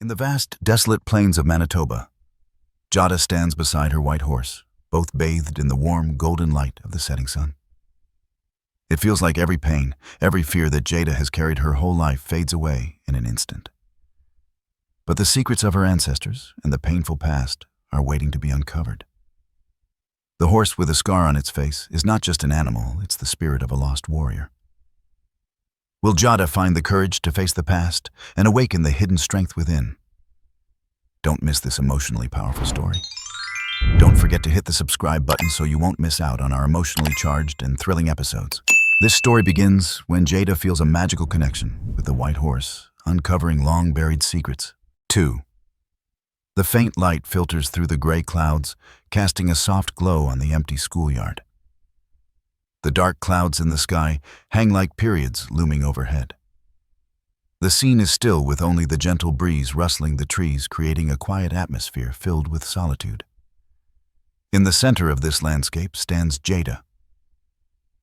In the vast, desolate plains of Manitoba, Jada stands beside her white horse, both bathed in the warm, golden light of the setting sun. It feels like every pain, every fear that Jada has carried her whole life fades away in an instant. But the secrets of her ancestors and the painful past are waiting to be uncovered. The horse with a scar on its face is not just an animal, it's the spirit of a lost warrior. Will Jada find the courage to face the past and awaken the hidden strength within? Don't miss this emotionally powerful story. Don't forget to hit the subscribe button so you won't miss out on our emotionally charged and thrilling episodes. This story begins when Jada feels a magical connection with the white horse, uncovering long-buried secrets. 2. The faint light filters through the gray clouds, casting a soft glow on the empty schoolyard. The dark clouds in the sky hang like periods looming overhead. The scene is still with only the gentle breeze rustling the trees, creating a quiet atmosphere filled with solitude. In the center of this landscape stands Jada,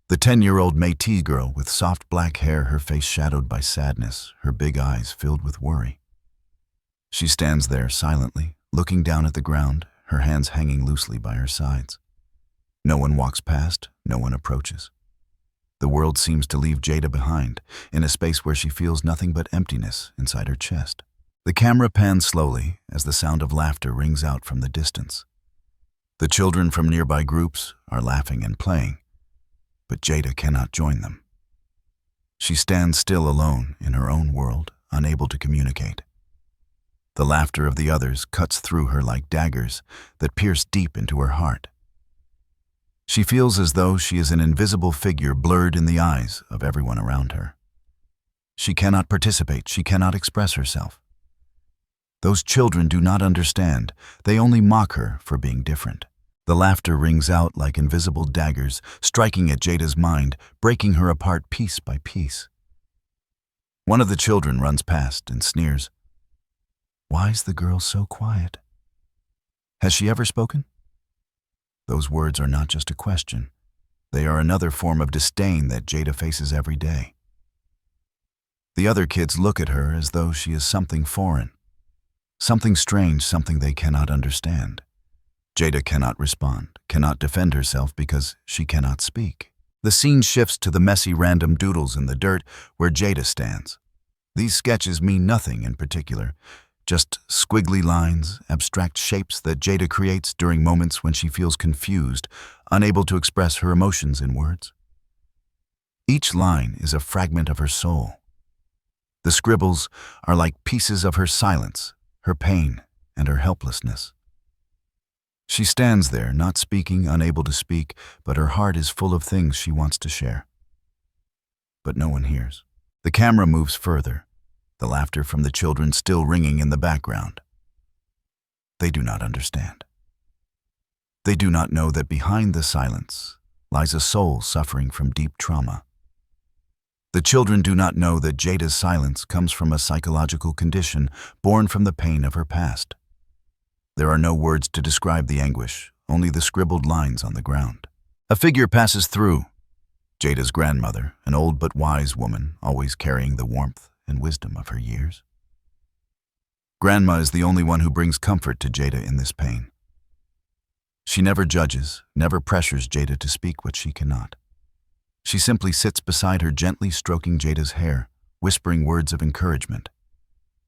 the 10-year-old Métis girl with soft black hair, her face shadowed by sadness, her big eyes filled with worry. She stands there silently, looking down at the ground, her hands hanging loosely by her sides. No one walks past, no one approaches. The world seems to leave Jada behind, in a space where she feels nothing but emptiness inside her chest. The camera pans slowly as the sound of laughter rings out from the distance. The children from nearby groups are laughing and playing, but Jada cannot join them. She stands still alone in her own world, unable to communicate. The laughter of the others cuts through her like daggers that pierce deep into her heart. She feels as though she is an invisible figure blurred in the eyes of everyone around her. She cannot participate, she cannot express herself. Those children do not understand, they only mock her for being different. The laughter rings out like invisible daggers, striking at Jada's mind, breaking her apart piece by piece. One of the children runs past and sneers. Why's the girl so quiet? Has she ever spoken? Those words are not just a question. They are another form of disdain that Jada faces every day. The other kids look at her as though she is something foreign, something strange, something they cannot understand. Jada cannot respond, cannot defend herself because she cannot speak. The scene shifts to the messy random doodles in the dirt where Jada stands. These sketches mean nothing in particular, just squiggly lines, abstract shapes that Jada creates during moments when she feels confused, unable to express her emotions in words. Each line is a fragment of her soul. The scribbles are like pieces of her silence, her pain, and her helplessness. She stands there, not speaking, unable to speak, but her heart is full of things she wants to share. But no one hears. The camera moves further, the laughter from the children still ringing in the background. They do not understand. They do not know that behind the silence lies a soul suffering from deep trauma. The children do not know that Jada's silence comes from a psychological condition born from the pain of her past. There are no words to describe the anguish, only the scribbled lines on the ground. A figure passes through. Jada's grandmother, an old but wise woman, always carrying the warmth and wisdom of her years. Grandma is the only one who brings comfort to Jada in this pain. She never judges, never pressures Jada to speak what she cannot. She simply sits beside her, gently stroking Jada's hair, whispering words of encouragement.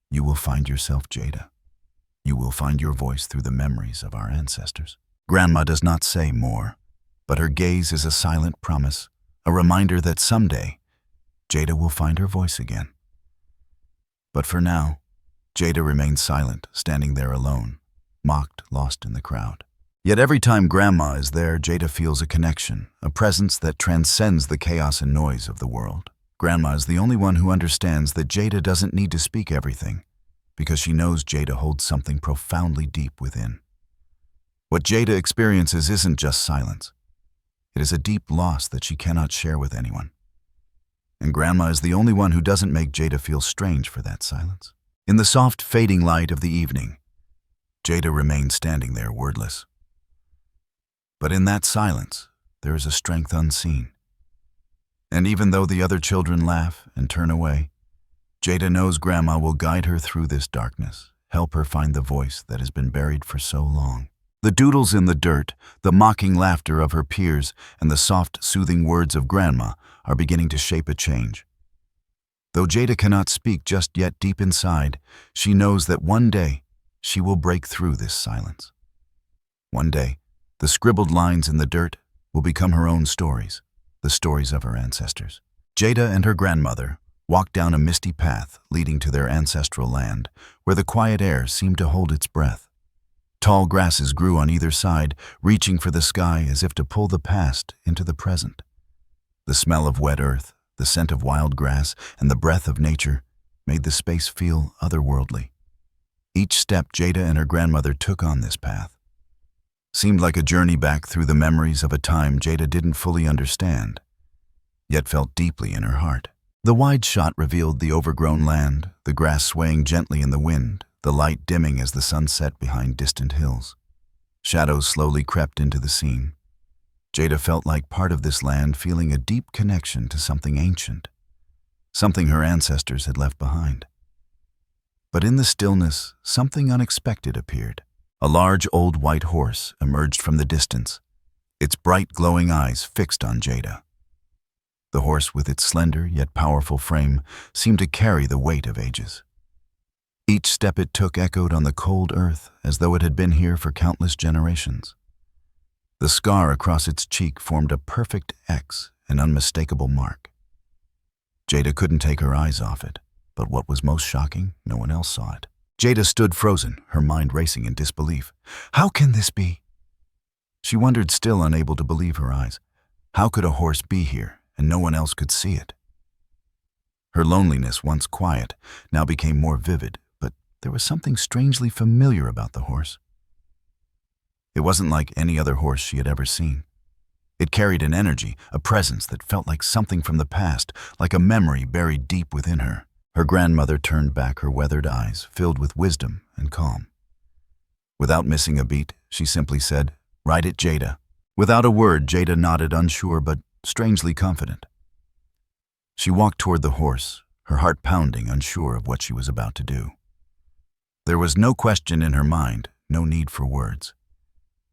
You will find yourself, Jada. You will find your voice through the memories of our ancestors. Grandma does not say more, but her gaze is a silent promise, a reminder that someday, Jada will find her voice again. But for now, Jada remains silent, standing there alone, mocked, lost in the crowd. Yet every time Grandma is there, Jada feels a connection, a presence that transcends the chaos and noise of the world. Grandma is the only one who understands that Jada doesn't need to speak everything, because she knows Jada holds something profoundly deep within. What Jada experiences isn't just silence. It is a deep loss that she cannot share with anyone. And Grandma is the only one who doesn't make Jada feel strange for that silence. In the soft, fading light of the evening, Jada remains standing there, wordless. But in that silence, there is a strength unseen. And even though the other children laugh and turn away, Jada knows Grandma will guide her through this darkness, help her find the voice that has been buried for so long. The doodles in the dirt, the mocking laughter of her peers, and the soft, soothing words of Grandma are beginning to shape a change. Though Jada cannot speak just yet, deep inside, she knows that one day she will break through this silence. One day, the scribbled lines in the dirt will become her own stories, the stories of her ancestors. Jada and her grandmother walked down a misty path leading to their ancestral land, where the quiet air seemed to hold its breath. Tall grasses grew on either side, reaching for the sky as if to pull the past into the present. The smell of wet earth, the scent of wild grass, and the breath of nature made the space feel otherworldly. Each step Jada and her grandmother took on this path seemed like a journey back through the memories of a time Jada didn't fully understand, yet felt deeply in her heart. The wide shot revealed the overgrown land, the grass swaying gently in the wind, the light dimming as the sun set behind distant hills. Shadows slowly crept into the scene. Jada felt like part of this land, feeling a deep connection to something ancient, something her ancestors had left behind. But in the stillness, something unexpected appeared. A large old white horse emerged from the distance, its bright glowing eyes fixed on Jada. The horse, with its slender yet powerful frame, seemed to carry the weight of ages. Each step it took echoed on the cold earth as though it had been here for countless generations. The scar across its cheek formed a perfect X, an unmistakable mark. Jada couldn't take her eyes off it, but what was most shocking, no one else saw it. Jada stood frozen, her mind racing in disbelief. How can this be? She wondered, still unable to believe her eyes. How could a horse be here and no one else could see it? Her loneliness, once quiet, now became more vivid, but there was something strangely familiar about the horse. It wasn't like any other horse she had ever seen. It carried an energy, a presence that felt like something from the past, like a memory buried deep within her. Her grandmother turned back her weathered eyes, filled with wisdom and calm. Without missing a beat, she simply said, "Ride it, Jada." Without a word, Jada nodded, unsure but strangely confident. She walked toward the horse, her heart pounding, unsure of what she was about to do. There was no question in her mind, no need for words.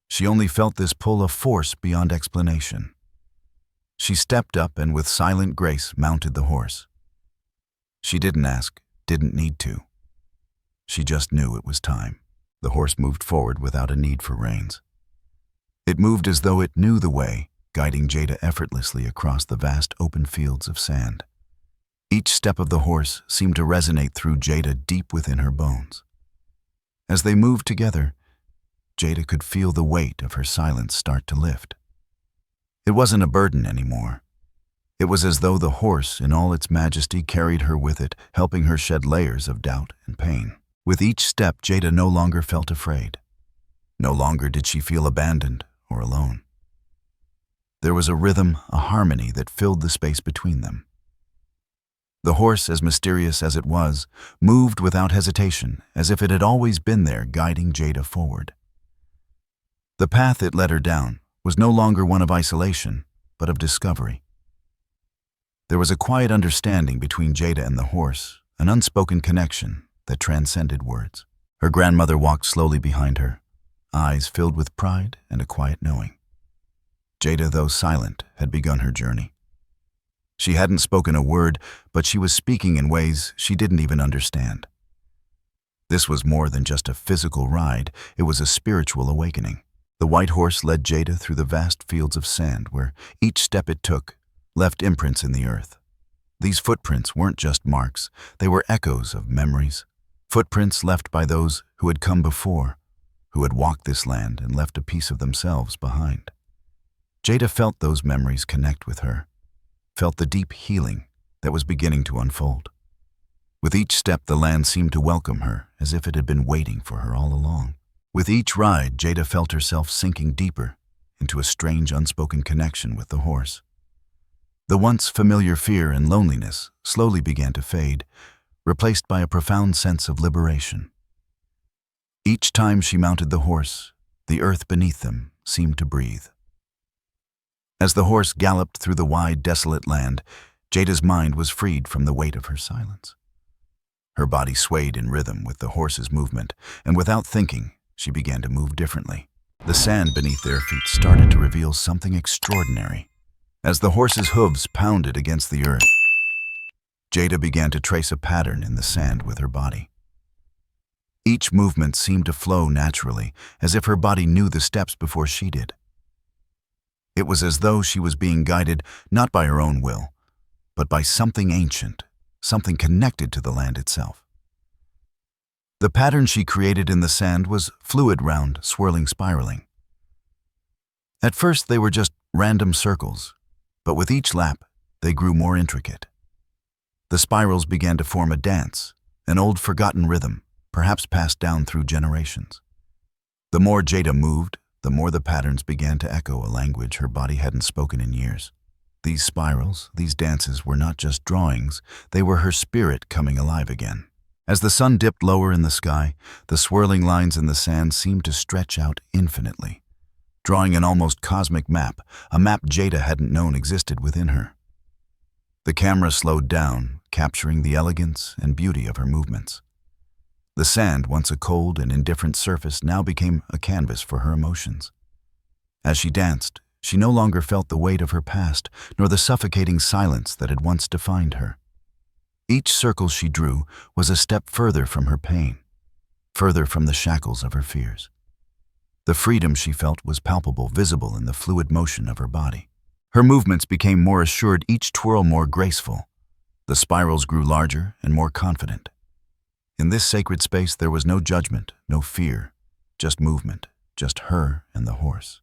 She only felt this pull of force beyond explanation. She stepped up and with silent grace mounted the horse. She didn't ask, didn't need to. She just knew it was time. The horse moved forward without a need for reins. It moved as though it knew the way, guiding Jada effortlessly across the vast open fields of sand. Each step of the horse seemed to resonate through Jada deep within her bones. As they moved together, Jada could feel the weight of her silence start to lift. It wasn't a burden anymore. It was as though the horse, in all its majesty, carried her with it, helping her shed layers of doubt and pain. With each step, Jada no longer felt afraid. No longer did she feel abandoned or alone. There was a rhythm, a harmony that filled the space between them. The horse, as mysterious as it was, moved without hesitation, as if it had always been there, guiding Jada forward. The path it led her down was no longer one of isolation, but of discovery. There was a quiet understanding between Jada and the horse, an unspoken connection that transcended words. Her grandmother walked slowly behind her, eyes filled with pride and a quiet knowing. Jada, though silent, had begun her journey. She hadn't spoken a word, but she was speaking in ways she didn't even understand. This was more than just a physical ride, it was a spiritual awakening. The white horse led Jada through the vast fields of sand where each step it took left imprints in the earth. These footprints weren't just marks, they were echoes of memories, footprints left by those who had come before, who had walked this land and left a piece of themselves behind. Jada felt those memories connect with her, felt the deep healing that was beginning to unfold. With each step, the land seemed to welcome her as if it had been waiting for her all along. With each ride, Jada felt herself sinking deeper into a strange, unspoken connection with the horse. The once familiar fear and loneliness slowly began to fade, replaced by a profound sense of liberation. Each time she mounted the horse, the earth beneath them seemed to breathe. As the horse galloped through the wide, desolate land, Jada's mind was freed from the weight of her silence. Her body swayed in rhythm with the horse's movement, and without thinking, she began to move differently. The sand beneath their feet started to reveal something extraordinary. As the horse's hooves pounded against the earth, Jada began to trace a pattern in the sand with her body. Each movement seemed to flow naturally, as if her body knew the steps before she did. It was as though she was being guided not by her own will, but by something ancient, something connected to the land itself. The pattern she created in the sand was fluid, round, swirling, spiraling. At first they were just random circles, but with each lap they grew more intricate. The spirals began to form a dance, an old forgotten rhythm, perhaps passed down through generations. The more Jada moved, the more the patterns began to echo a language her body hadn't spoken in years. These spirals, these dances were not just drawings, they were her spirit coming alive again. As the sun dipped lower in the sky, the swirling lines in the sand seemed to stretch out infinitely, drawing an almost cosmic map, a map Jada hadn't known existed within her. The camera slowed down, capturing the elegance and beauty of her movements. The sand, once a cold and indifferent surface, now became a canvas for her emotions. As she danced, she no longer felt the weight of her past, nor the suffocating silence that had once defined her. Each circle she drew was a step further from her pain, further from the shackles of her fears. The freedom she felt was palpable, visible in the fluid motion of her body. Her movements became more assured, each twirl more graceful. The spirals grew larger and more confident. In this sacred space there was no judgment, no fear, just movement, just her and the horse.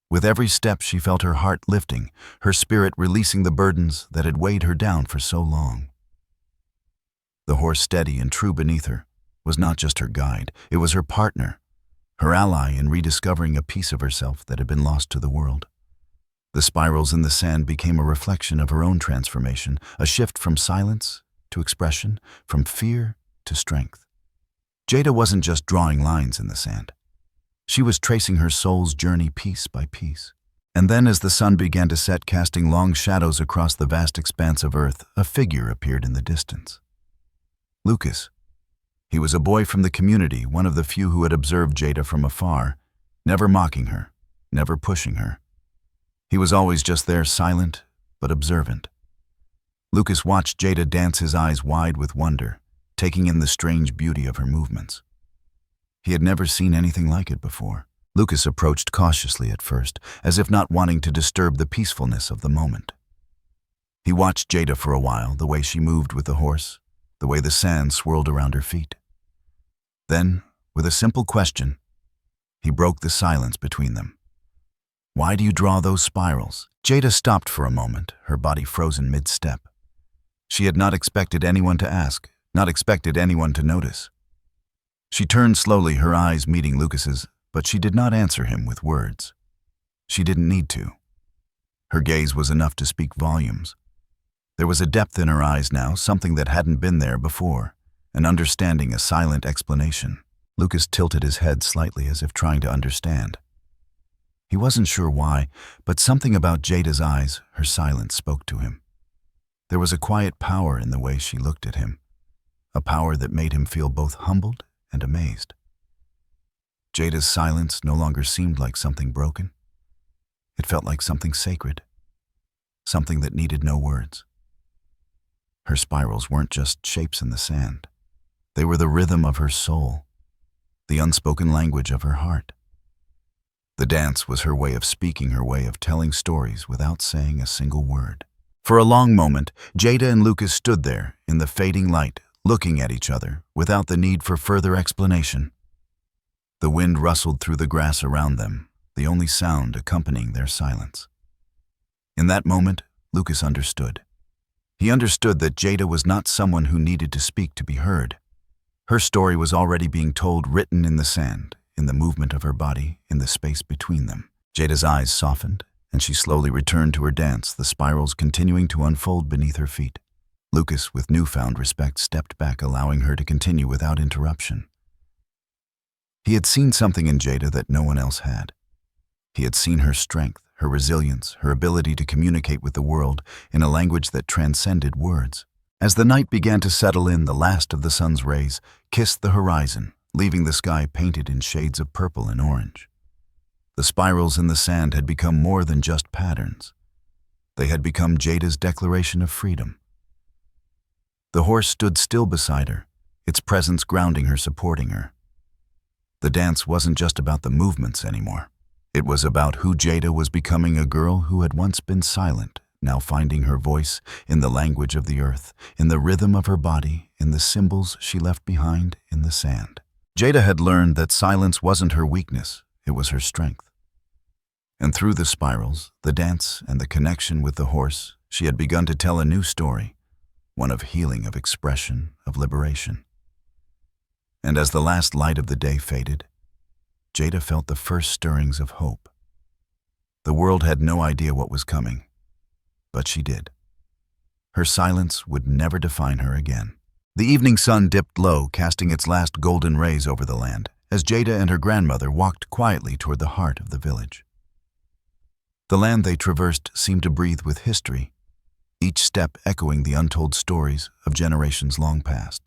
With every step she felt her heart lifting, her spirit releasing the burdens that had weighed her down for so long. The horse, steady and true beneath her, was not just her guide, it was her partner, her ally in rediscovering a piece of herself that had been lost to the world. The spirals in the sand became a reflection of her own transformation, a shift from silence to expression, from fear to strength. Jada wasn't just drawing lines in the sand. She was tracing her soul's journey piece by piece. And then as the sun began to set, casting long shadows across the vast expanse of earth, a figure appeared in the distance. Lucas. He was a boy from the community, one of the few who had observed Jada from afar, never mocking her, never pushing her. He was always just there, silent but observant. Lucas watched Jada dance, his eyes wide with wonder, taking in the strange beauty of her movements. He had never seen anything like it before. Lucas approached cautiously at first, as if not wanting to disturb the peacefulness of the moment. He watched Jada for a while, the way she moved with the horse, the way the sand swirled around her feet. Then, with a simple question, he broke the silence between them. "Why do you draw those spirals?" Jada stopped for a moment, her body frozen mid-step. She had not expected anyone to ask, not expected anyone to notice. She turned slowly, her eyes meeting Lucas's, but she did not answer him with words. She didn't need to. Her gaze was enough to speak volumes. There was a depth in her eyes now, something that hadn't been there before, an understanding, a silent explanation. Lucas tilted his head slightly as if trying to understand. He wasn't sure why, but something about Jada's eyes, her silence, spoke to him. There was a quiet power in the way she looked at him, a power that made him feel both humbled and amazed. Jada's silence no longer seemed like something broken. It felt like something sacred, something that needed no words. Her spirals weren't just shapes in the sand. They were the rhythm of her soul, the unspoken language of her heart. The dance was her way of speaking, her way of telling stories without saying a single word. For a long moment, Jada and Lucas stood there in the fading light, looking at each other without the need for further explanation. The wind rustled through the grass around them, the only sound accompanying their silence. In that moment, Lucas understood. He understood that Jada was not someone who needed to speak to be heard. Her story was already being told, written in the sand, in the movement of her body, in the space between them. Jada's eyes softened, and she slowly returned to her dance, the spirals continuing to unfold beneath her feet. Lucas, with newfound respect, stepped back, allowing her to continue without interruption. He had seen something in Jada that no one else had. He had seen her strength, her resilience, her ability to communicate with the world in a language that transcended words. As the night began to settle in, the last of the sun's rays kissed the horizon, leaving the sky painted in shades of purple and orange. The spirals in the sand had become more than just patterns. They had become Jada's declaration of freedom. The horse stood still beside her, its presence grounding her, supporting her. The dance wasn't just about the movements anymore. It was about who Jada was becoming, a girl who had once been silent, now finding her voice in the language of the earth, in the rhythm of her body, in the symbols she left behind in the sand. Jada had learned that silence wasn't her weakness, it was her strength. And through the spirals, the dance, and the connection with the horse, she had begun to tell a new story, one of healing, of expression, of liberation. And as the last light of the day faded, Jada felt the first stirrings of hope. The world had no idea what was coming, but she did. Her silence would never define her again. The evening sun dipped low, casting its last golden rays over the land, as Jada and her grandmother walked quietly toward the heart of the village. The land they traversed seemed to breathe with history, each step echoing the untold stories of generations long past.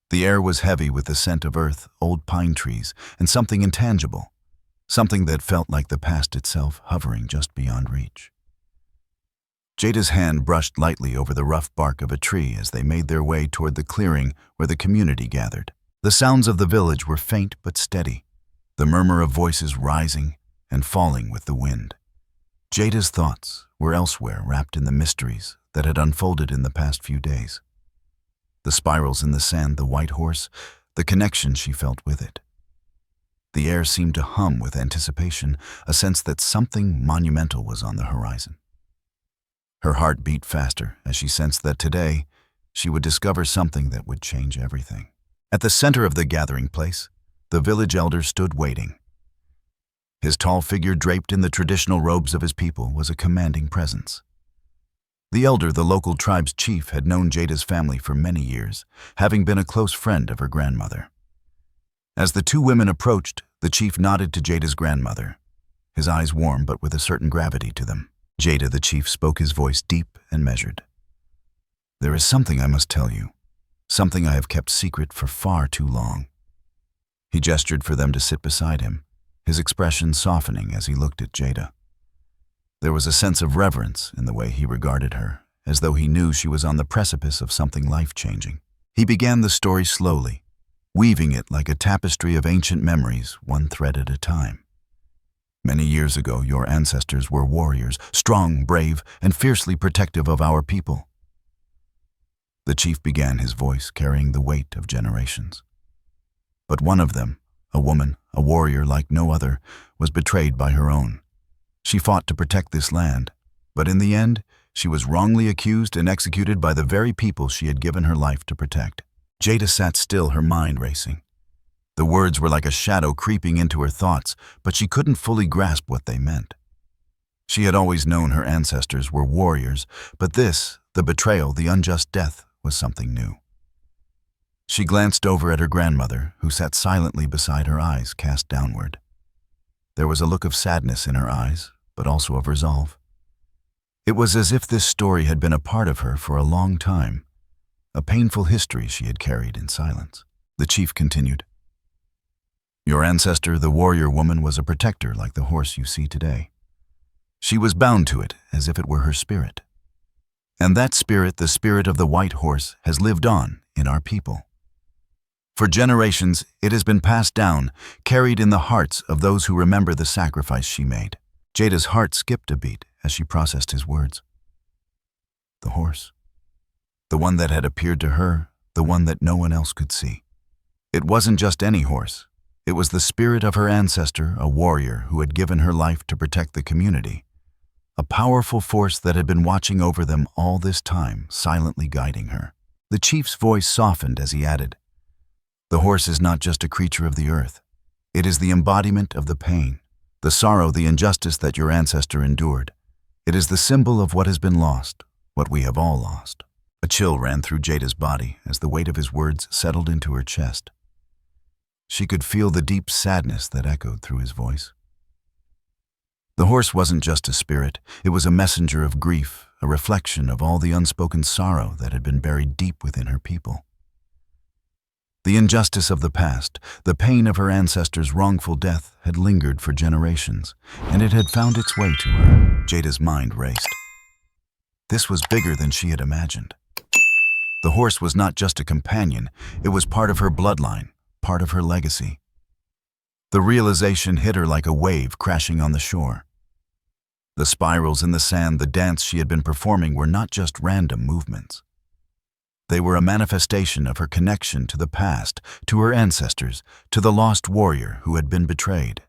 The air was heavy with the scent of earth, old pine trees, and something intangible, something that felt like the past itself hovering just beyond reach. Jada's hand brushed lightly over the rough bark of a tree as they made their way toward the clearing where the community gathered. The sounds of the village were faint but steady, the murmur of voices rising and falling with the wind. Jada's thoughts were elsewhere, wrapped in the mysteries that had unfolded in the past few days. The spirals in the sand, the white horse, the connection she felt with it. The air seemed to hum with anticipation, a sense that something monumental was on the horizon. Her heart beat faster as she sensed that today she would discover something that would change everything. At the center of the gathering place, the village elder stood waiting. His tall figure, draped in the traditional robes of his people, was a commanding presence. The elder, the local tribe's chief, had known Jada's family for many years, having been a close friend of her grandmother. As the two women approached, the chief nodded to Jada's grandmother, his eyes warm but with a certain gravity to them. Jada, the chief, spoke, his voice deep and measured. "There is something I must tell you, something I have kept secret for far too long." He gestured for them to sit beside him, his expression softening as he looked at Jada. There was a sense of reverence in the way he regarded her, as though he knew she was on the precipice of something life-changing. He began the story slowly, weaving it like a tapestry of ancient memories, one thread at a time. "Many years ago, your ancestors were warriors, strong, brave, and fiercely protective of our people." The chief began, his voice carrying the weight of generations. But one of them, a woman, a warrior like no other, was betrayed by her own. She fought to protect this land, but in the end, she was wrongly accused and executed by the very people she had given her life to protect. Jada sat still, her mind racing. The words were like a shadow creeping into her thoughts, but she couldn't fully grasp what they meant. She had always known her ancestors were warriors, but this, the betrayal, the unjust death, was something new. She glanced over at her grandmother, who sat silently beside her, eyes cast downward. There was a look of sadness in her eyes, but also of resolve. It was as if this story had been a part of her for a long time, a painful history she had carried in silence. The chief continued. "Your ancestor, the warrior woman, was a protector like the horse you see today. She was bound to it as if it were her spirit. And that spirit, the spirit of the white horse, has lived on in our people. For generations, it has been passed down, carried in the hearts of those who remember the sacrifice she made." Jada's heart skipped a beat as she processed his words. The horse. The one that had appeared to her, the one that no one else could see. It wasn't just any horse. It was the spirit of her ancestor, a warrior who had given her life to protect the community. A powerful force that had been watching over them all this time, silently guiding her. The chief's voice softened as he added, "The horse is not just a creature of the earth. It is the embodiment of the pain, the sorrow, the injustice that your ancestor endured. It is the symbol of what has been lost, what we have all lost." A chill ran through Jada's body as the weight of his words settled into her chest. She could feel the deep sadness that echoed through his voice. The horse wasn't just a spirit, it was a messenger of grief, a reflection of all the unspoken sorrow that had been buried deep within her people. The injustice of the past, the pain of her ancestors' wrongful death had lingered for generations, and it had found its way to her. Jada's mind raced. This was bigger than she had imagined. The horse was not just a companion, it was part of her bloodline, part of her legacy. The realization hit her like a wave crashing on the shore. The spirals in the sand, the dance she had been performing were not just random movements. They were a manifestation of her connection to the past, to her ancestors, to the lost warrior who had been betrayed.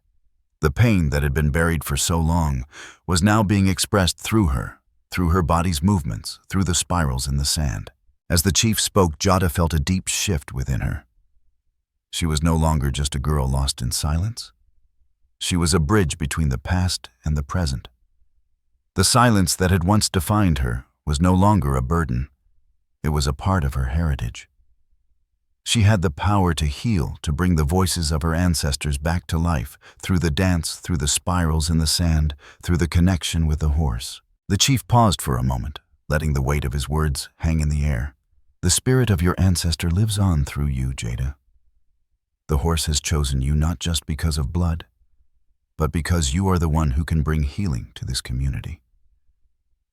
The pain that had been buried for so long was now being expressed through her body's movements, through the spirals in the sand. As the chief spoke, Jada felt a deep shift within her. She was no longer just a girl lost in silence. She was a bridge between the past and the present. The silence that had once defined her was no longer a burden. It was a part of her heritage. She had the power to heal, to bring the voices of her ancestors back to life, through the dance, through the spirals in the sand, through the connection with the horse. The chief paused for a moment, letting the weight of his words hang in the air. The spirit of your ancestor lives on through you, Jada. The horse has chosen you not just because of blood, but because you are the one who can bring healing to this community.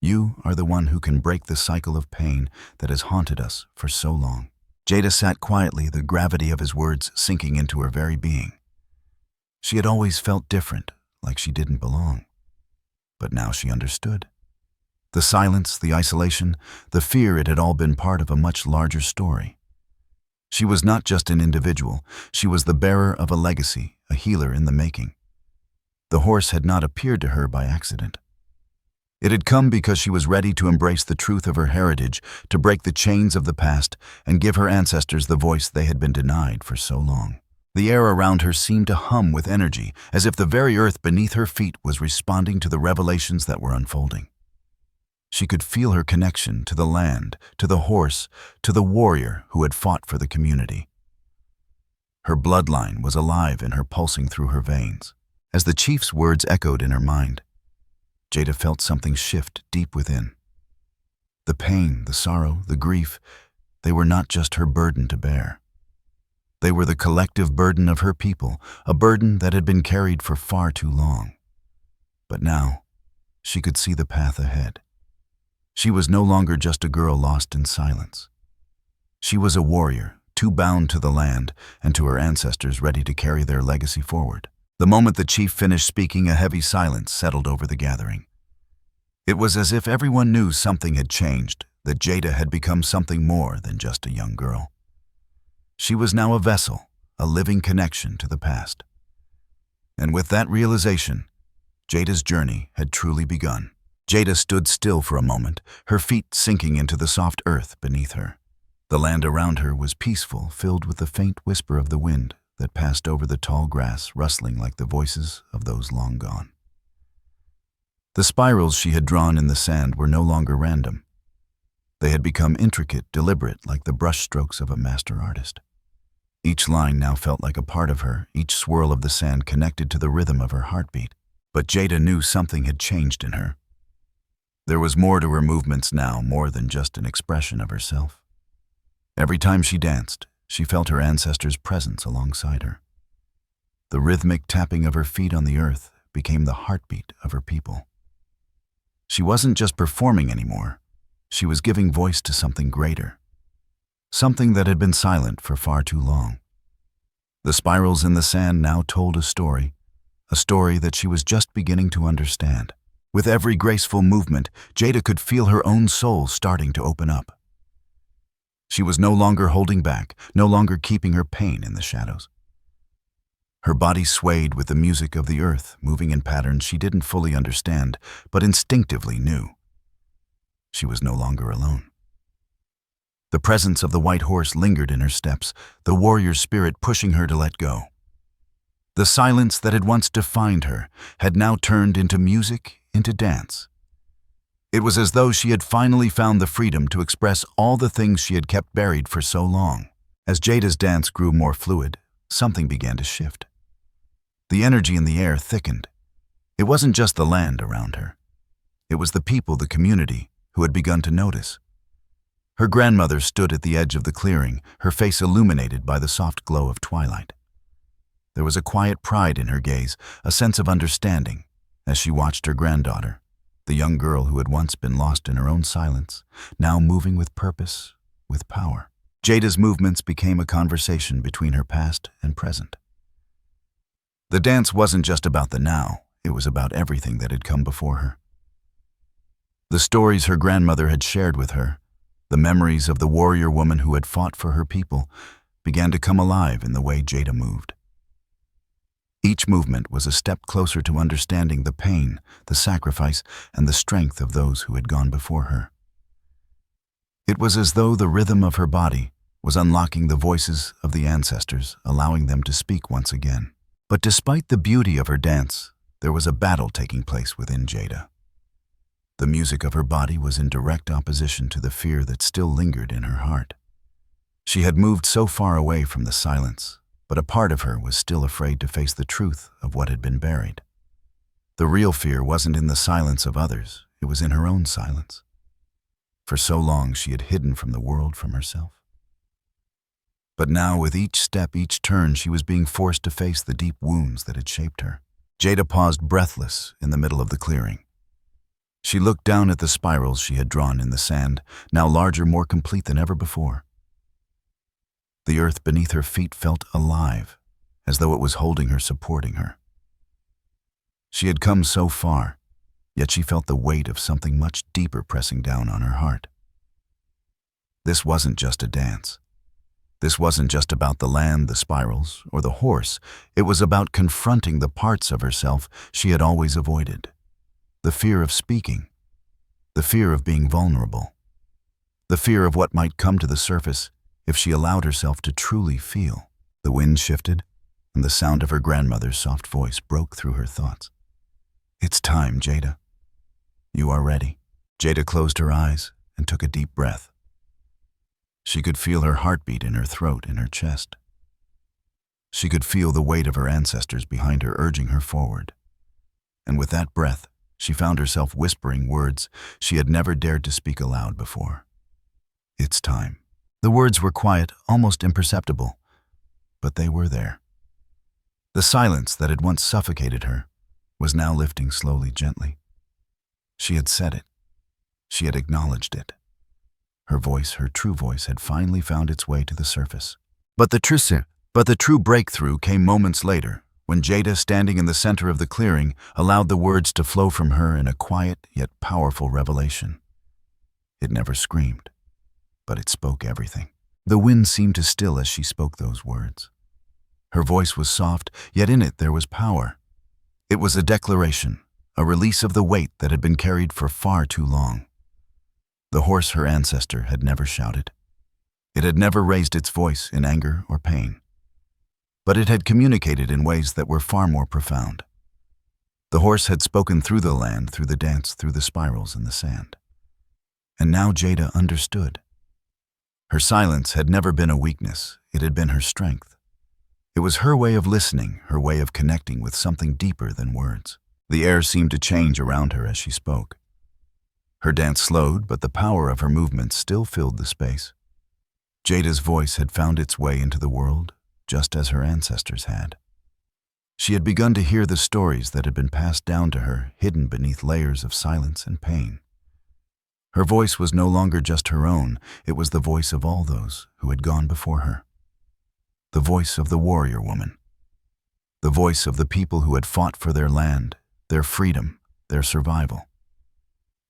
You are the one who can break the cycle of pain that has haunted us for so long. Jada sat quietly, the gravity of his words sinking into her very being. She had always felt different, like she didn't belong. But now she understood. The silence, the isolation, the fear, it had all been part of a much larger story. She was not just an individual, she was the bearer of a legacy, a healer in the making. The horse had not appeared to her by accident. It had come because she was ready to embrace the truth of her heritage, to break the chains of the past and give her ancestors the voice they had been denied for so long. The air around her seemed to hum with energy, as if the very earth beneath her feet was responding to the revelations that were unfolding. She could feel her connection to the land, to the horse, to the warrior who had fought for the community. Her bloodline was alive in her, pulsing through her veins. As the chief's words echoed in her mind, Jada felt something shift deep within. The pain, the sorrow, the grief, they were not just her burden to bear. They were the collective burden of her people, a burden that had been carried for far too long. But now, she could see the path ahead. She was no longer just a girl lost in silence. She was a warrior, too bound to the land and to her ancestors, ready to carry their legacy forward. The moment the chief finished speaking, a heavy silence settled over the gathering. It was as if everyone knew something had changed, that Jada had become something more than just a young girl. She was now a vessel, a living connection to the past. And with that realization, Jada's journey had truly begun. Jada stood still for a moment, her feet sinking into the soft earth beneath her. The land around her was peaceful, filled with the faint whisper of the wind that passed over the tall grass, rustling like the voices of those long gone. The spirals she had drawn in the sand were no longer random. They had become intricate, deliberate, like the brushstrokes of a master artist. Each line now felt like a part of her, each swirl of the sand connected to the rhythm of her heartbeat. But Jada knew something had changed in her. There was more to her movements now, more than just an expression of herself. Every time she danced, she felt her ancestors' presence alongside her. The rhythmic tapping of her feet on the earth became the heartbeat of her people. She wasn't just performing anymore. She was giving voice to something greater, something that had been silent for far too long. The spirals in the sand now told a story that she was just beginning to understand. With every graceful movement, Jada could feel her own soul starting to open up. She was no longer holding back, no longer keeping her pain in the shadows. Her body swayed with the music of the earth, moving in patterns she didn't fully understand, but instinctively knew. She was no longer alone. The presence of the white horse lingered in her steps, the warrior's spirit pushing her to let go. The silence that had once defined her had now turned into music, into dance. It was as though she had finally found the freedom to express all the things she had kept buried for so long. As Jada's dance grew more fluid, something began to shift. The energy in the air thickened. It wasn't just the land around her. It was the people, the community, who had begun to notice. Her grandmother stood at the edge of the clearing, her face illuminated by the soft glow of twilight. There was a quiet pride in her gaze, a sense of understanding, as she watched her granddaughter, the young girl who had once been lost in her own silence, now moving with purpose, with power. Jada's movements became a conversation between her past and present. The dance wasn't just about the now, it was about everything that had come before her. The stories her grandmother had shared with her, the memories of the warrior woman who had fought for her people, began to come alive in the way Jada moved. Each movement was a step closer to understanding the pain, the sacrifice, and the strength of those who had gone before her. It was as though the rhythm of her body was unlocking the voices of the ancestors, allowing them to speak once again. But despite the beauty of her dance, there was a battle taking place within Jada. The music of her body was in direct opposition to the fear that still lingered in her heart. She had moved so far away from the silence, but a part of her was still afraid to face the truth of what had been buried. The real fear wasn't in the silence of others, it was in her own silence. For so long she had hidden from the world, from herself. But now, with each step, each turn, she was being forced to face the deep wounds that had shaped her. Jada paused breathless in the middle of the clearing. She looked down at the spirals she had drawn in the sand, now larger, more complete than ever before. The earth beneath her feet felt alive, as though it was holding her, supporting her. She had come so far, yet she felt the weight of something much deeper pressing down on her heart. This wasn't just a dance. This wasn't just about the land, the spirals, or the horse. It was about confronting the parts of herself she had always avoided. The fear of speaking, the fear of being vulnerable, the fear of what might come to the surface if she allowed herself to truly feel. The wind shifted, and the sound of her grandmother's soft voice broke through her thoughts. "It's time, Jada. You are ready." Jada closed her eyes and took a deep breath. She could feel her heartbeat in her throat, in her chest. She could feel the weight of her ancestors behind her, urging her forward. And with that breath, she found herself whispering words she had never dared to speak aloud before. "It's time." The words were quiet, almost imperceptible, but they were there. The silence that had once suffocated her was now lifting slowly, gently. She had said it. She had acknowledged it. Her voice, her true voice, had finally found its way to the surface. But the true breakthrough came moments later, when Jada, standing in the center of the clearing, allowed the words to flow from her in a quiet yet powerful revelation. It never screamed, but it spoke everything. The wind seemed to still as she spoke those words. Her voice was soft, yet in it there was power. It was a declaration, a release of the weight that had been carried for far too long. The horse her ancestor had never shouted. It had never raised its voice in anger or pain. But it had communicated in ways that were far more profound. The horse had spoken through the land, through the dance, through the spirals in the sand. And now Jada understood. Her silence had never been a weakness, it had been her strength. It was her way of listening, her way of connecting with something deeper than words. The air seemed to change around her as she spoke. Her dance slowed, but the power of her movements still filled the space. Jada's voice had found its way into the world, just as her ancestors had. She had begun to hear the stories that had been passed down to her, hidden beneath layers of silence and pain. Her voice was no longer just her own, it was the voice of all those who had gone before her. The voice of the warrior woman. The voice of the people who had fought for their land, their freedom, their survival.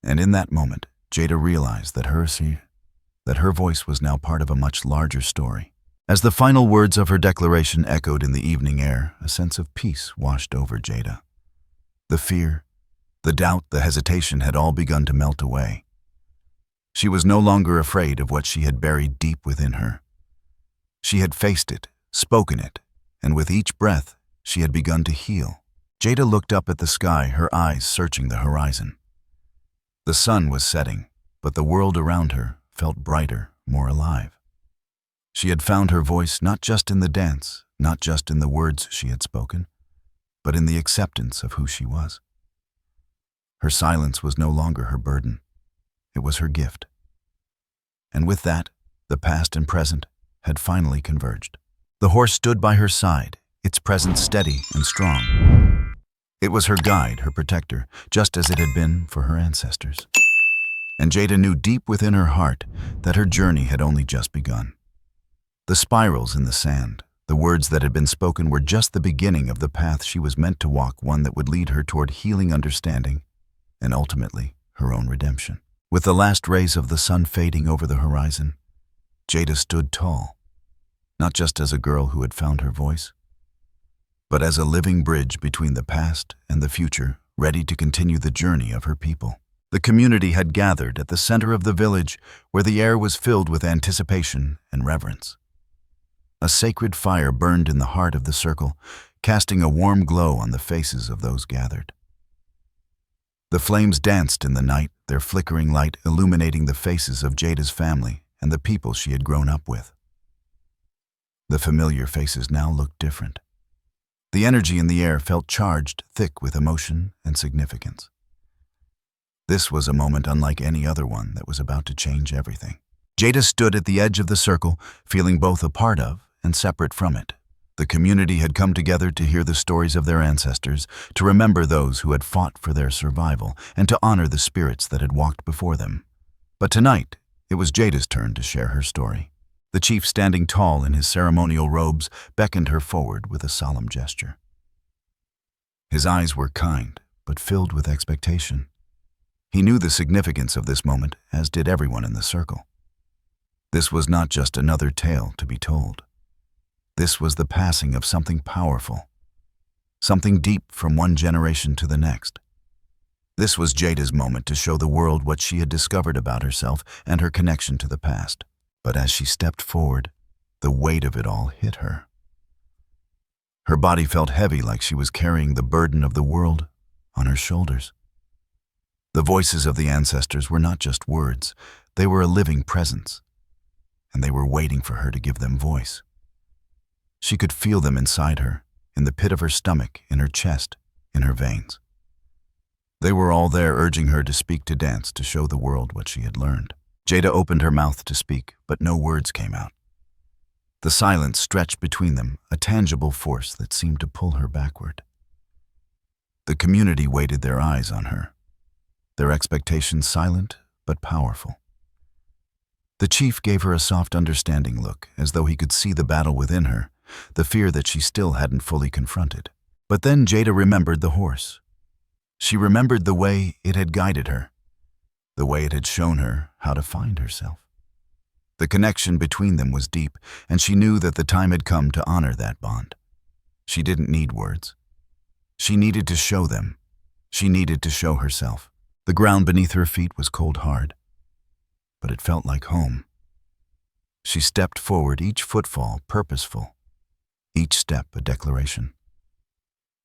And in that moment, Jada realized that her voice was now part of a much larger story. As the final words of her declaration echoed in the evening air, a sense of peace washed over Jada. The fear, the doubt, the hesitation had all begun to melt away. She was no longer afraid of what she had buried deep within her. She had faced it, spoken it, and with each breath, she had begun to heal. Jada looked up at the sky, her eyes searching the horizon. The sun was setting, but the world around her felt brighter, more alive. She had found her voice not just in the dance, not just in the words she had spoken, but in the acceptance of who she was. Her silence was no longer her burden. It was her gift. And with that, the past and present had finally converged. The horse stood by her side, its presence steady and strong. It was her guide, her protector, just as it had been for her ancestors. And Jada knew deep within her heart that her journey had only just begun. The spirals in the sand, the words that had been spoken were just the beginning of the path she was meant to walk, one that would lead her toward healing understanding and ultimately her own redemption. With the last rays of the sun fading over the horizon, Jada stood tall, not just as a girl who had found her voice, but as a living bridge between the past and the future, ready to continue the journey of her people. The community had gathered at the center of the village, where the air was filled with anticipation and reverence. A sacred fire burned in the heart of the circle, casting a warm glow on the faces of those gathered. The flames danced in the night, their flickering light illuminating the faces of Jada's family and the people she had grown up with. The familiar faces now looked different. The energy in the air felt charged, thick with emotion and significance. This was a moment unlike any other one that was about to change everything. Jada stood at the edge of the circle, feeling both a part of and separate from it. The community had come together to hear the stories of their ancestors, to remember those who had fought for their survival, and to honor the spirits that had walked before them. But tonight, it was Jada's turn to share her story. The chief, standing tall in his ceremonial robes, beckoned her forward with a solemn gesture. His eyes were kind, but filled with expectation. He knew the significance of this moment, as did everyone in the circle. This was not just another tale to be told. This was the passing of something powerful, something deep from one generation to the next. This was Jada's moment to show the world what she had discovered about herself and her connection to the past. But as she stepped forward, the weight of it all hit her. Her body felt heavy, like she was carrying the burden of the world on her shoulders. The voices of the ancestors were not just words, they were a living presence, and they were waiting for her to give them voice. She could feel them inside her, in the pit of her stomach, in her chest, in her veins. They were all there, urging her to speak, to dance, to show the world what she had learned. Jada opened her mouth to speak, but no words came out. The silence stretched between them, a tangible force that seemed to pull her backward. The community waited, their eyes on her, their expectations silent but powerful. The chief gave her a soft, understanding look, as though he could see the battle within her, the fear that she still hadn't fully confronted. But then Jada remembered the horse. She remembered the way it had guided her, the way it had shown her how to find herself. The connection between them was deep, and she knew that the time had come to honor that bond. She didn't need words. She needed to show them. She needed to show herself. The ground beneath her feet was cold hard, but it felt like home. She stepped forward, each footfall purposeful, each step a declaration.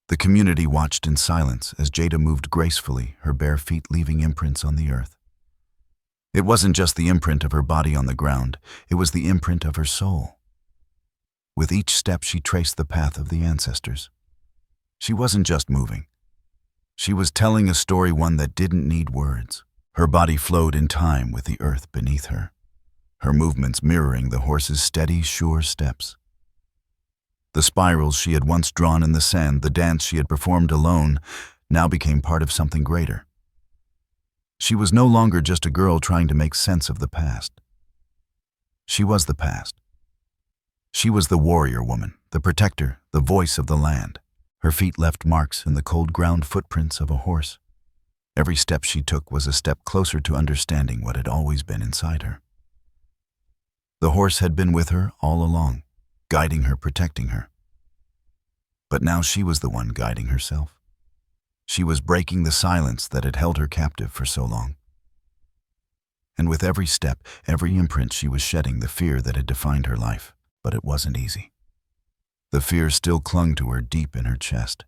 The community watched in silence as Jada moved gracefully, her bare feet leaving imprints on the earth. It wasn't just the imprint of her body on the ground, it was the imprint of her soul. With each step she traced the path of the ancestors. She wasn't just moving. She was telling a story, one that didn't need words. Her body flowed in time with the earth beneath her, her movements mirroring the horse's steady, sure steps. The spirals she had once drawn in the sand, the dance she had performed alone, now became part of something greater. She was no longer just a girl trying to make sense of the past. She was the past. She was the warrior woman, the protector, the voice of the land. Her feet left marks in the cold ground, footprints of a horse. Every step she took was a step closer to understanding what had always been inside her. The horse had been with her all along, guiding her, protecting her. But now she was the one guiding herself. She was breaking the silence that had held her captive for so long. And with every step, every imprint, she was shedding the fear that had defined her life. But it wasn't easy. The fear still clung to her deep in her chest.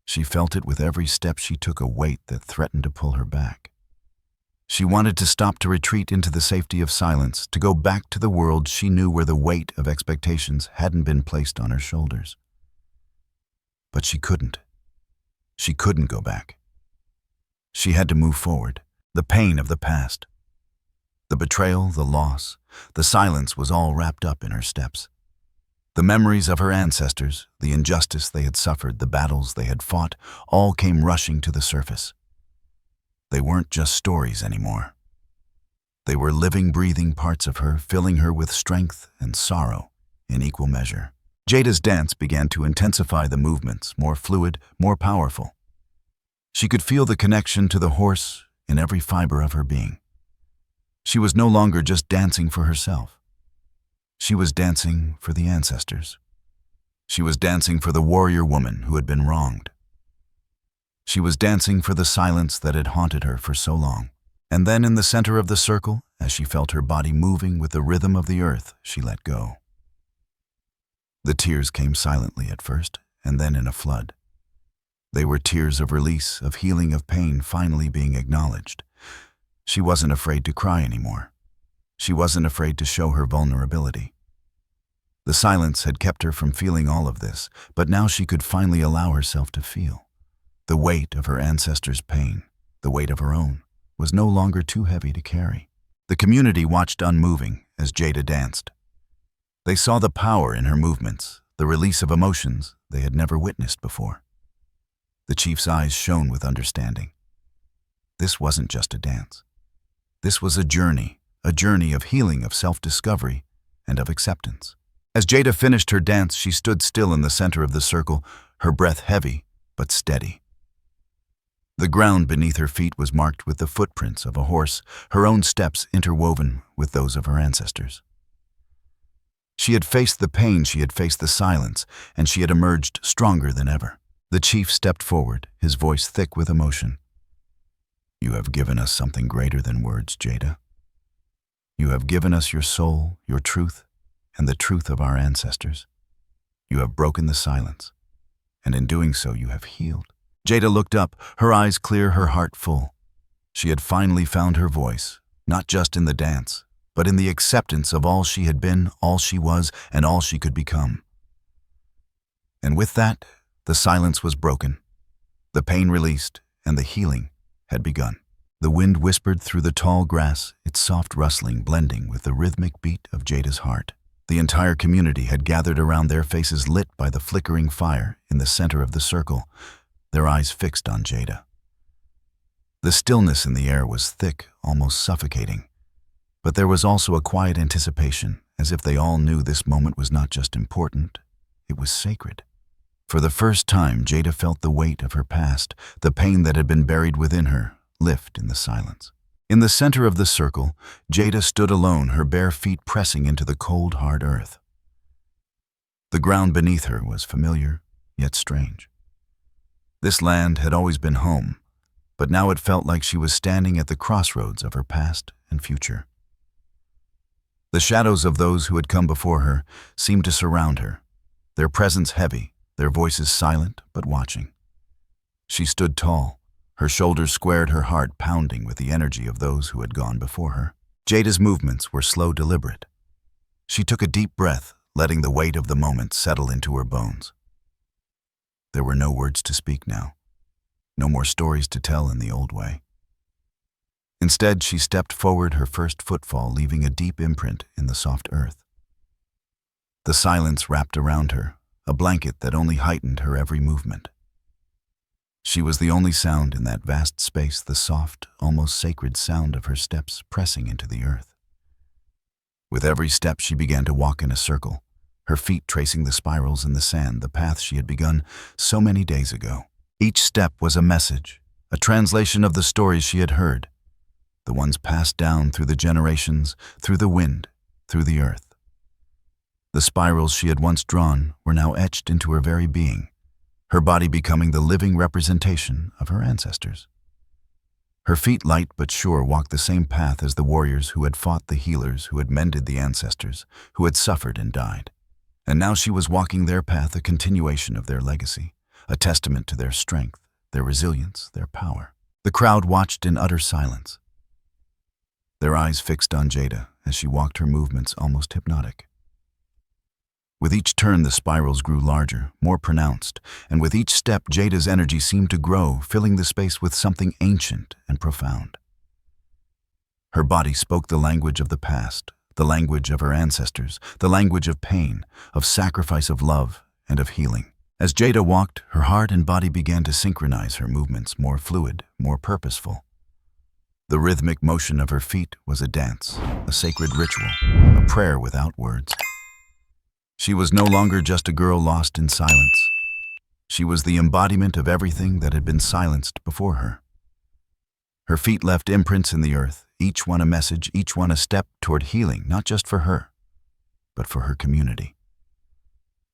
She felt it with every step she took, a weight that threatened to pull her back. She wanted to stop, to retreat into the safety of silence, to go back to the world she knew, where the weight of expectations hadn't been placed on her shoulders. But she couldn't. She couldn't go back. She had to move forward. The pain of the past. The betrayal, the loss, the silence was all wrapped up in her steps. The memories of her ancestors, the injustice they had suffered, the battles they had fought, all came rushing to the surface. They weren't just stories anymore. They were living, breathing parts of her, filling her with strength and sorrow in equal measure. Jada's dance began to intensify, the movements more fluid, more powerful. She could feel the connection to the horse in every fiber of her being. She was no longer just dancing for herself. She was dancing for the ancestors. She was dancing for the warrior woman who had been wronged. She was dancing for the silence that had haunted her for so long. And then in the center of the circle, as she felt her body moving with the rhythm of the earth, she let go. The tears came silently at first, and then in a flood. They were tears of release, of healing, of pain finally being acknowledged. She wasn't afraid to cry anymore. She wasn't afraid to show her vulnerability. The silence had kept her from feeling all of this, but now she could finally allow herself to feel. The weight of her ancestors' pain, the weight of her own, was no longer too heavy to carry. The community watched unmoving as Jada danced. They saw the power in her movements, the release of emotions they had never witnessed before. The chief's eyes shone with understanding. This wasn't just a dance. This was a journey of healing, of self-discovery, and of acceptance. As Jada finished her dance, she stood still in the center of the circle, her breath heavy but steady. The ground beneath her feet was marked with the footprints of a horse, her own steps interwoven with those of her ancestors. She had faced the pain, she had faced the silence, and she had emerged stronger than ever. The chief stepped forward, his voice thick with emotion. "You have given us something greater than words, Jada. You have given us your soul, your truth, and the truth of our ancestors. You have broken the silence, and in doing so you have healed." Jada looked up, her eyes clear, her heart full. She had finally found her voice, not just in the dance, but in the acceptance of all she had been, all she was, and all she could become. And with that, the silence was broken, the pain released, and the healing had begun. The wind whispered through the tall grass, its soft rustling blending with the rhythmic beat of Jada's heart. The entire community had gathered around, their faces lit by the flickering fire in the center of the circle, their eyes fixed on Jada. The stillness in the air was thick, almost suffocating, but there was also a quiet anticipation, as if they all knew this moment was not just important, it was sacred. For the first time, Jada felt the weight of her past, the pain that had been buried within her, lift in the silence. In the center of the circle, Jada stood alone, her bare feet pressing into the cold, hard earth. The ground beneath her was familiar, yet strange. This land had always been home, but now it felt like she was standing at the crossroads of her past and future. The shadows of those who had come before her seemed to surround her, their presence heavy, their voices silent but watching. She stood tall, her shoulders squared, her heart pounding with the energy of those who had gone before her. Jada's movements were slow, deliberate. She took a deep breath, letting the weight of the moment settle into her bones. There were no words to speak now, no more stories to tell in the old way. Instead, she stepped forward, her first footfall leaving a deep imprint in the soft earth. The silence wrapped around her, a blanket that only heightened her every movement. She was the only sound in that vast space, the soft, almost sacred sound of her steps pressing into the earth. With every step, she began to walk in a circle, her feet tracing the spirals in the sand, the path she had begun so many days ago. Each step was a message, a translation of the stories she had heard, the ones passed down through the generations, through the wind, through the earth. The spirals she had once drawn were now etched into her very being, her body becoming the living representation of her ancestors. Her feet, light but sure, walked the same path as the warriors who had fought, the healers who had mended the ancestors, who had suffered and died. And now she was walking their path, a continuation of their legacy, a testament to their strength, their resilience, their power. The crowd watched in utter silence, their eyes fixed on Jada as she walked, her movements almost hypnotic. With each turn, the spirals grew larger, more pronounced, and with each step, Jada's energy seemed to grow, filling the space with something ancient and profound. Her body spoke the language of the past, the language of her ancestors, the language of pain, of sacrifice, of love, and of healing. As Jada walked, her heart and body began to synchronize, her movements more fluid, more purposeful. The rhythmic motion of her feet was a dance, a sacred ritual, a prayer without words. She was no longer just a girl lost in silence. She was the embodiment of everything that had been silenced before her. Her feet left imprints in the earth, each one a message, each one a step toward healing, not just for her, but for her community.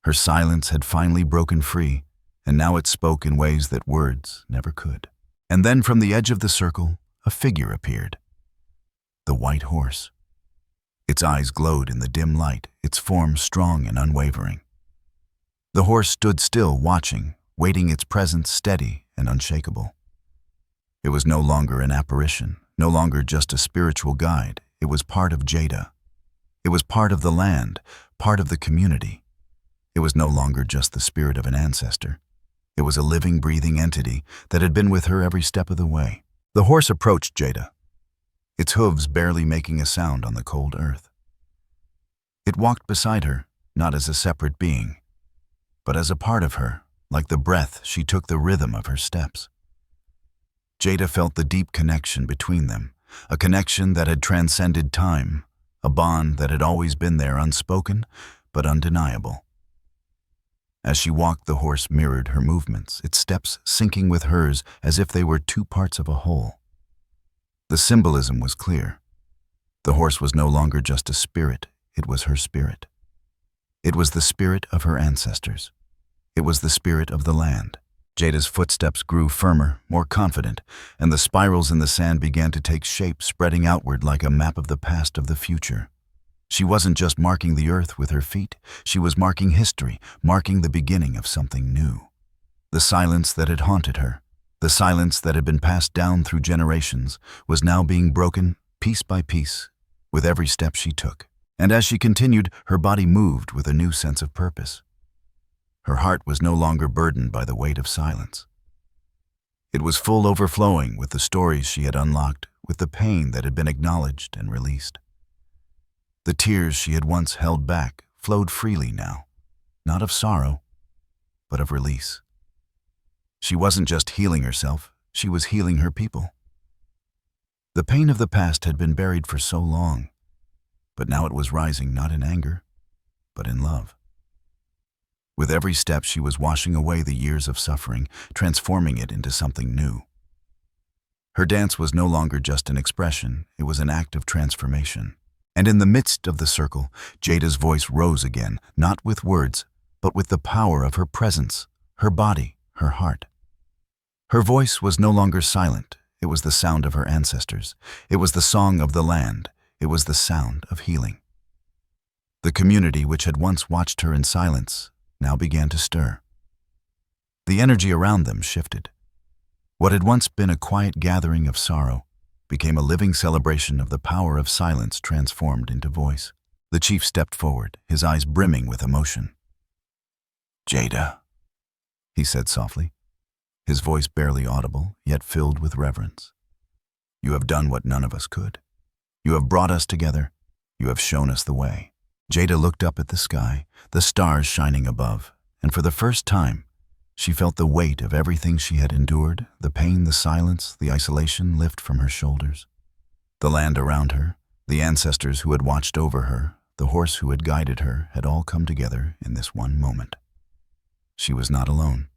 Her silence had finally broken free, and now it spoke in ways that words never could. And then from the edge of the circle, a figure appeared. The white horse. Its eyes glowed in the dim light, its form strong and unwavering. The horse stood still, watching, waiting, its presence steady and unshakable. It was no longer an apparition, no longer just a spiritual guide. It was part of Jada. It was part of the land, part of the community. It was no longer just the spirit of an ancestor. It was a living, breathing entity that had been with her every step of the way. The horse approached Jada, its hooves barely making a sound on the cold earth. It walked beside her, not as a separate being, but as a part of her. Like the breath, she took the rhythm of her steps. Jada felt the deep connection between them, a connection that had transcended time, a bond that had always been there, unspoken but undeniable. As she walked, the horse mirrored her movements, its steps syncing with hers as if they were two parts of a whole. The symbolism was clear. The horse was no longer just a spirit, it was her spirit. It was the spirit of her ancestors. It was the spirit of the land. Jada's footsteps grew firmer, more confident, and the spirals in the sand began to take shape, spreading outward like a map of the past, of the future. She wasn't just marking the earth with her feet, she was marking history, marking the beginning of something new. The silence that had haunted her, the silence that had been passed down through generations, was now being broken piece by piece with every step she took. And as she continued, her body moved with a new sense of purpose. Her heart was no longer burdened by the weight of silence. It was full, overflowing with the stories she had unlocked, with the pain that had been acknowledged and released. The tears she had once held back flowed freely now, not of sorrow, but of release. She wasn't just healing herself, she was healing her people. The pain of the past had been buried for so long, but now it was rising not in anger, but in love. With every step, she was washing away the years of suffering, transforming it into something new. Her dance was no longer just an expression, it was an act of transformation. And in the midst of the circle, Jada's voice rose again, not with words, but with the power of her presence, her body, her heart. Her voice was no longer silent, it was the sound of her ancestors. It was the song of the land, it was the sound of healing. The community which had once watched her in silence now began to stir. The energy around them shifted. What had once been a quiet gathering of sorrow became a living celebration of the power of silence transformed into voice. The chief stepped forward, his eyes brimming with emotion. "Jada," he said softly, his voice barely audible, yet filled with reverence. "You have done what none of us could. You have brought us together. You have shown us the way." Jada looked up at the sky, the stars shining above, and for the first time, she felt the weight of everything she had endured, the pain, the silence, the isolation lift from her shoulders. The land around her, the ancestors who had watched over her, the horse who had guided her, had all come together in this one moment. She was not alone.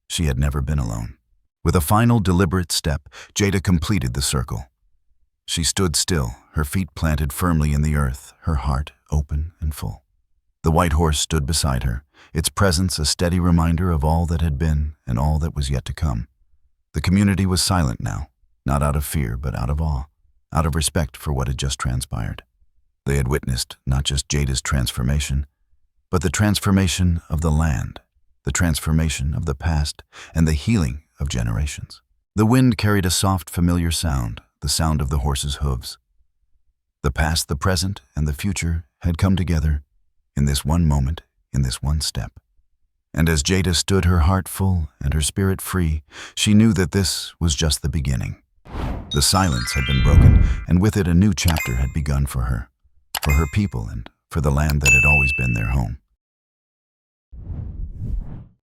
She had never been alone. With a final deliberate step, Jada completed the circle. She stood still, her feet planted firmly in the earth, her heart open and full. The white horse stood beside her, its presence a steady reminder of all that had been and all that was yet to come. The community was silent now, not out of fear but out of awe, out of respect for what had just transpired. They had witnessed not just Jada's transformation, but the transformation of the land, the transformation of the past, and the healing of generations. The wind carried a soft, familiar sound, the sound of the horse's hooves. The past, the present, and the future had come together in this one moment, in this one step. And as Jada stood, her heart full and her spirit free, she knew that this was just the beginning. The silence had been broken, and with it a new chapter had begun for her people and for the land that had always been their home.